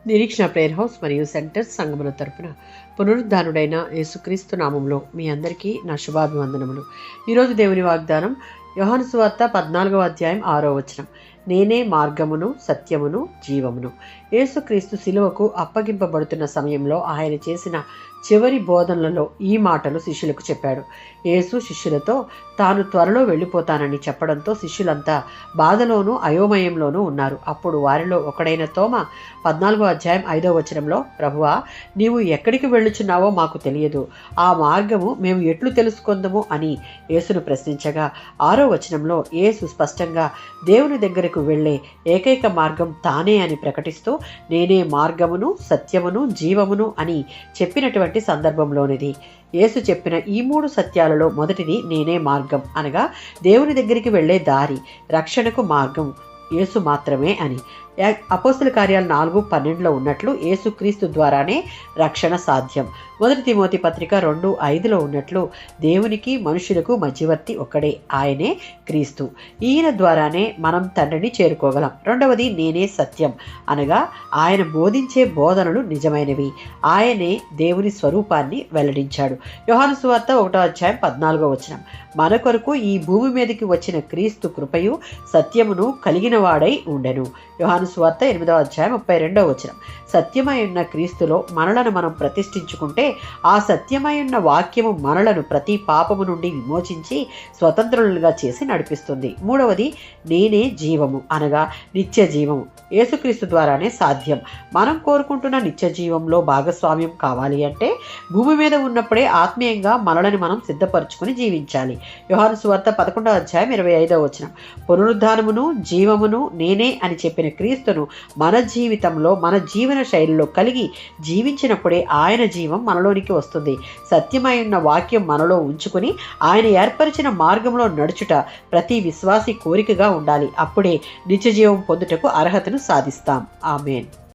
నిరీక్షణ prayer house మరియు centre సంఘముల తరపున పునరుద్ధానుడైన యేసుక్రీస్తు నామంలో మీ అందరికీ నా శుభాభివందనములు. ఈరోజు దేవుని వాగ్దానం యోహాను సువార్త 14వ అధ్యాయం 6వ వచనం. నేనే మార్గమును సత్యమును జీవమును. యేసుక్రీస్తు శిలువకు అప్పగింపబడుతున్న సమయంలో ఆయన చేసిన చివరి బోధనలలో ఈ మాటలు శిష్యులకు చెప్పాడు. యేసు శిష్యులతో తాను త్వరలో వెళ్ళిపోతానని చెప్పడంతో శిష్యులంతా బాధలోనూ అయోమయంలోనూ ఉన్నారు. అప్పుడు వారిలో ఒకడైన తోమ 14వ అధ్యాయం 5వ వచనంలో, ప్రభువా, నీవు ఎక్కడికి వెళ్ళుచున్నావో మాకు తెలియదు, ఆ మార్గము మేము ఎట్లు తెలుసుకొందము అని యేసును ప్రశ్నించగా 6వ వచనంలో యేసు స్పష్టంగా దేవుని దగ్గరకు వెళ్ళే ఏకైక మార్గం తానే అని ప్రకటిస్తూ నేనే మార్గమును సత్యమును జీవమును అని చెప్పినటువంటి సందర్భంలోనిది. యేసు చెప్పిన ఈ 3 సత్యాలలో మొదటిది నేనే మార్గం, అనగా దేవుని దగ్గరికి వెళ్ళే దారి, రక్షణకు మార్గం యేసు మాత్రమే అని. అపోస్తల కార్యాలు 4:12లో ఉన్నట్లు యేసుక్రీస్తు ద్వారానే రక్షణ సాధ్యం. 1 తిమోతి పత్రిక 2:5లో ఉన్నట్లు దేవునికి మనుషులకు మధ్యవర్తి ఒక్కడే, ఆయనే క్రీస్తు. ఈయన ద్వారానే మనం తండ్రిని చేరుకోగలం. రెండవది నేనే సత్యం, అనగా ఆయన బోధించే బోధనలు నిజమైనవి, ఆయనే దేవుని స్వరూపాన్ని వెల్లడించాడు. యోహాను సువార్త 1వ అధ్యాయం 14వ వచనం. మన కొరకు ఈ భూమి మీదకి వచ్చిన క్రీస్తు కృపయు సత్యమును కలిగిన వాడై ఉండెను. యోహాను సువార్త 8వ అధ్యాయం 32వ వచనం. సత్యమై ఉన్న క్రీస్తులో మనలను మనం ప్రతిష్ఠించుకుంటే ఆ సత్యమై ఉన్న వాక్యము మనలను ప్రతి పాపము నుండి విమోచించి స్వతంత్రులుగా చేసి నడిపిస్తుంది. మూడవది నేనే జీవము, అనగా నిత్య జీవము యేసుక్రీస్తు ద్వారానే సాధ్యం. మనం కోరుకుంటున్న నిత్య జీవంలో భాగస్వామ్యం కావాలి అంటే భూమి మీద ఉన్నప్పుడే ఆత్మీయంగా మనలను మనం సిద్ధపరచుకుని జీవించాలి. యోహాను సువార్త 11వ అధ్యాయం 25వ వచనం. పునరుద్ధానమును జీవమును నేనే అని చెప్పిన క్రీస్తును మన జీవితంలో మన జీవన శైలిలో కలిగి జీవించినప్పుడే ఆయన జీవం మనలోనికి వస్తుంది. సత్యమై ఉన్న వాక్యం మనలో ఉంచుకుని ఆయన ఏర్పరిచిన మార్గంలో నడుచుట ప్రతి విశ్వాసి కోరికగా ఉండాలి. అప్పుడే నిత్య జీవం పొందుటకు అర్హతను సాధిస్తాం. ఆమేన్.